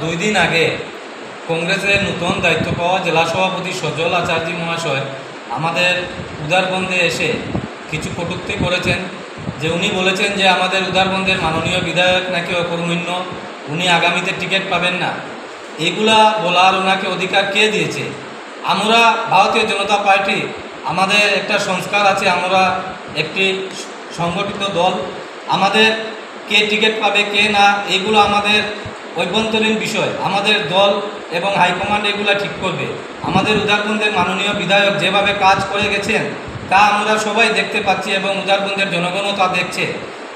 2 দিন আগে কংগ্রেসের নতুন দায়িত্ব পাওয়া জেলা সভাপতি সজল আচার্য মহাশয় আমাদের উদারবন্দে এসে কিছু কটূক্তি করেছেন। যে উনি বলেছেন যে আমাদের উদারবন্দের মাননীয় বিধায়ক নাকি অকর্মণ্য, উনি আগামীতে টিকিট পাবেন না। এগুলা বলার ওনাকে অধিকার কে দিয়েছে? আমরা ভারতীয় জনতা পার্টি, আমাদের একটা সংস্কার আছে, আমরা একটি সংগঠিত দল। আমাদের কে টিকিট পাবে কে না এগুলো আমাদের অভ্যন্তরীণ বিষয়, আমাদের দল এবং হাইকমান্ড এগুলো ঠিক করবে। আমাদের উদারবন্দের মাননীয় বিধায়ক যেভাবে কাজ করে গেছেন তা আমরা সবাই দেখতে পাচ্ছি এবং উদারবন্দের জনগণও তা দেখছে।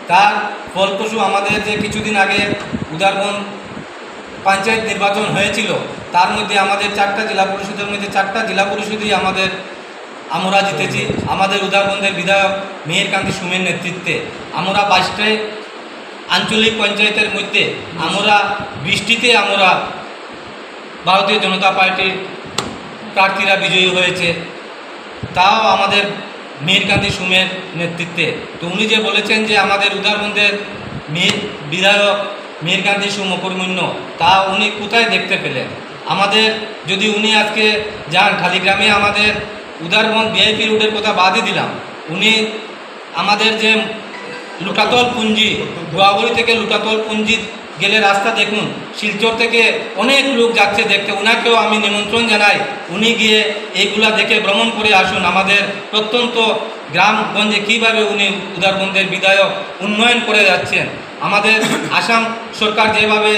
তার ফলপ্রসূ আমাদের যে কিছুদিন আগে উদারবন্দ পঞ্চায়েত নির্বাচন হয়েছিল, তার মধ্যে আমাদের 4টা জেলা পরিষদের মধ্যে 4টা জেলা পরিষদই আমরা জিতেছি আমাদের উদারবন্দের বিধায়ক মিহিরকান্তি সুমের নেতৃত্বে। আমরা 22টায় আঞ্চলিক পঞ্চায়েতের মধ্যে আমরা 20টিতে আমরা ভারতীয় জনতা পার্টির প্রার্থীরা বিজয়ী হয়েছে, তাও আমাদের মিহিরকান্তি সুমের নেতৃত্বে। তো উনি যে বলেছেন যে আমাদের উদারবন্দের বিধায়ক মিহিরকান্তি সুম অকর্মণ্য, তা উনি কোথায় দেখতে পেলেন? আমাদের যদি উনি আজকে যান ঢালিগ্রামে, আমাদের উদারবন্দ ভিআইপি রোডের কথা বাদই দিলাম, উনি আমাদের যে লুটাতল পুঞ্জি, গোয়াবড়ি থেকে লুটাতল পুঞ্জি গেলে রাস্তা দেখুন, শিলচর থেকে অনেক লোক যাচ্ছে দেখতে। ওনাকেও আমি নিমন্ত্রণ জানাই, উনি গিয়ে এইগুলা দেখে ভ্রমণ করে আসুন। আমাদের প্রত্যন্ত গ্রামগঞ্জে কীভাবে উনি উদারবন্দের বিধায়ক উন্নয়ন করে যাচ্ছেন। আমাদের আসাম সরকার যেভাবে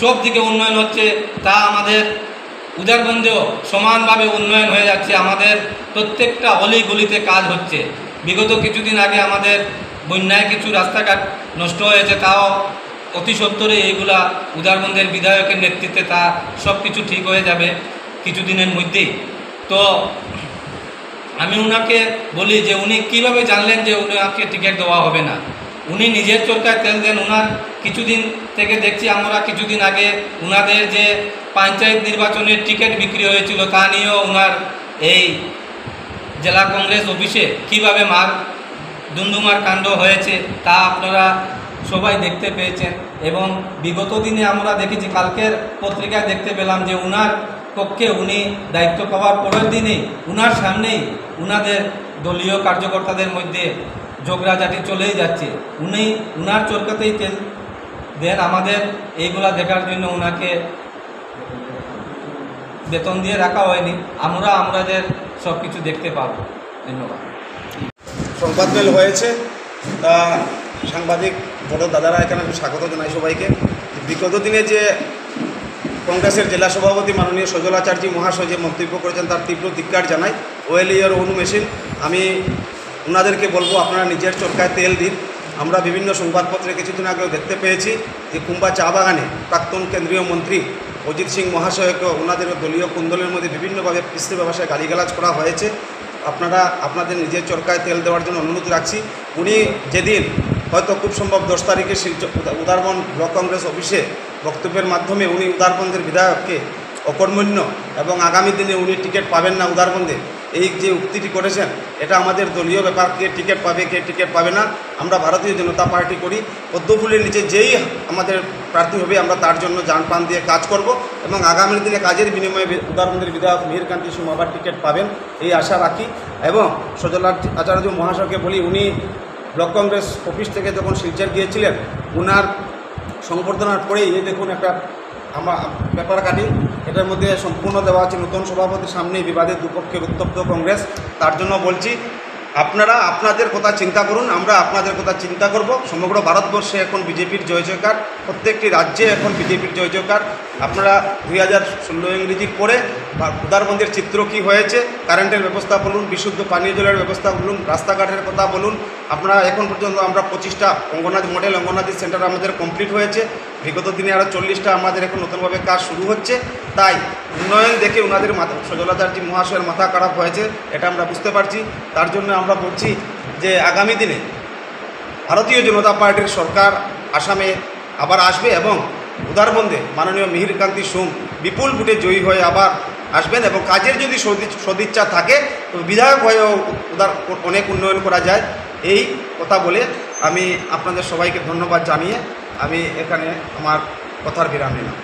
সব দিকে উন্নয়ন হচ্ছে, তা আমাদের উদারবন্দেও সমানভাবে উন্নয়ন হয়ে যাচ্ছে। আমাদের প্রত্যেকটা অলি গলিতে কাজ হচ্ছে। বিগত কিছুদিন আগে আমাদের বন্যায় কিছু রাস্তাঘাট নষ্ট হয়েছে, তাও অতি সত্বরে এইগুলা উদারবন্দের বিধায়কের নেতৃত্বে তা সব কিছু ঠিক হয়ে যাবে কিছুদিনের মধ্যেই। তো আমি ওনাকে বলি যে উনি কীভাবে জানলেন যে ওনাকে টিকিট দেওয়া হবে না? উনি নিজের চরকায় তেল দেন। ওনার কিছুদিন থেকে দেখছি আমরা, কিছুদিন আগে ওনাদের যে পঞ্চায়েত নির্বাচনের টিকিট বিক্রি হয়েছিল তা নিয়েও ওনার এই জেলা কংগ্রেস অফিসে কীভাবে দুমদুমার কাণ্ড হয়েছে তা আপনারা সবাই দেখতে পেয়েছেন। এবং বিগত দিনে আমরা দেখেছি, কালকের পত্রিকায় দেখতে পেলাম যে উনার পক্ষে উনি দায়িত্ব পাওয়ার পরের দিনেই উনার সামনেই উনাদের দলীয় কার্যকর্তাদের মধ্যে ঝগড়াঝাটি চলেই যাচ্ছে। উনার চরকাতেই তেল দেন। আমাদের এইগুলা দেখার জন্য উনাকে বেতন দিয়ে রাখা হয়নি। আমাদের সব কিছু দেখতে পাবো। ধন্যবাদ। সংবাদ মেল হয়েছে, তা সাংবাদিক বড় দাদারা এখানে স্বাগত জানাই সবাইকে। বিগত দিনে যে কংগ্রেসের জেলা সভাপতি মাননীয় সজল আচার্য মহাশয় যে মন্তব্য করেছেন তার তীব্র ধিক্কার জানাই। ওয়েল ইয়ার অনু মেশিন, আমি ওনাদেরকে বলবো আপনারা নিজের চরকায় তেল দিন। আমরা বিভিন্ন সংবাদপত্রে কিছুদিন আগেও দেখতে পেয়েছি যে কুম্বা চা বাগানে প্রাক্তন কেন্দ্রীয় মন্ত্রী অজিত সিং মহাশয়কে ওনাদের দলীয় কুন্দলের মধ্যে বিভিন্নভাবে পিছড়ে ব্যবসায় গালিগালাজ করা হয়েছে। আপনারা আপনাদের নিজের চরকায় তেল দেওয়ার জন্য অনুরোধ রাখছি। উনি যেদিন হয়তো খুব সম্ভব 10 তারিখে উদারবন্দ ব্লক কংগ্রেস অফিসে বক্তব্যের মাধ্যমে উনি উদারবন্দের বিধায়ককে অকর্মণ্য এবং আগামী দিনে উনি টিকিট পাবেন না উদারবন্দে, এই যে উক্তিটি করেছেন, এটা আমাদের দলীয় ব্যাপার। কে টিকিট পাবে কে টিকিট পাবে না আমরা ভারতীয় জনতা পার্টি করি। পদ্মফুলের নিচে যেই আমাদের প্রার্থী হবে আমরা তার জন্য জান প্রাণ দিয়ে কাজ করব এবং আগামী দিনে কাজের বিনিময়ে উদারবন্দের বিধায়ক মিহিরকান্তি সুম আবার টিকিট পাবেন এই আশা রাখি। এবং সজল আচার্য মহাশয়কে বলি, উনি ব্লক কংগ্রেস অফিস থেকে যখন শিলচর গিয়েছিলেন, ওনার সংবর্ধনার পরেই এই দেখুন একটা আমার পেপার কাটি, এটার মধ্যে সম্পূর্ণ দেওয়া আছে নতুন সভাপতির সামনে বিবাদের দুপক্ষের উত্তপ্ত কংগ্রেস। তার জন্য বলছি, আপনারা আপনাদের কথা চিন্তা করুন, আমরা আপনাদের কথা চিন্তা করব। সমগ্র ভারতবর্ষে এখন বিজেপির জয় জয়কার, প্রত্যেকটি রাজ্যে এখন বিজেপির জয় জয়কার। আপনারা 2016 ইংরেজির পরে উদারবন্দের চিত্র কী হয়েছে, কারেন্টের ব্যবস্থা বলুন, বিশুদ্ধ পানীয় জলের ব্যবস্থা বলুন, রাস্তাঘাটের কথা বলুন। আপনারা এখন পর্যন্ত আমরা 25টা অঙ্গনাদি মডেল অঙ্গনাদি সেন্টার আমাদের কমপ্লিট হয়েছে। বিগত দিনে আরও 40টা আমাদের এখন নতুনভাবে কাজ শুরু হচ্ছে। তাই উন্নয়ন দেখে ওনাদের সজল আচার্য মহাশয়ের মাথা খারাপ হয়েছে, এটা আমরা বুঝতে পারছি। তার জন্য আমরা বলছি যে আগামী দিনে ভারতীয় জনতা পার্টির সরকার আসামে আবার আসবে এবং উদারবন্দে মাননীয় মিহিরকান্তি সুম বিপুল ভোটে জয়ী হয়ে আবার আসবেন এবং কাজের যদি সদিচ্ছা থাকে তো বিধায়ক হয়েও অনেক উন্নয়ন করা যায়। এই কথা বলে আমি আপনাদের সবাইকে ধন্যবাদ জানিয়ে আমি এখানে আমার কথার বিরাম নিলাম।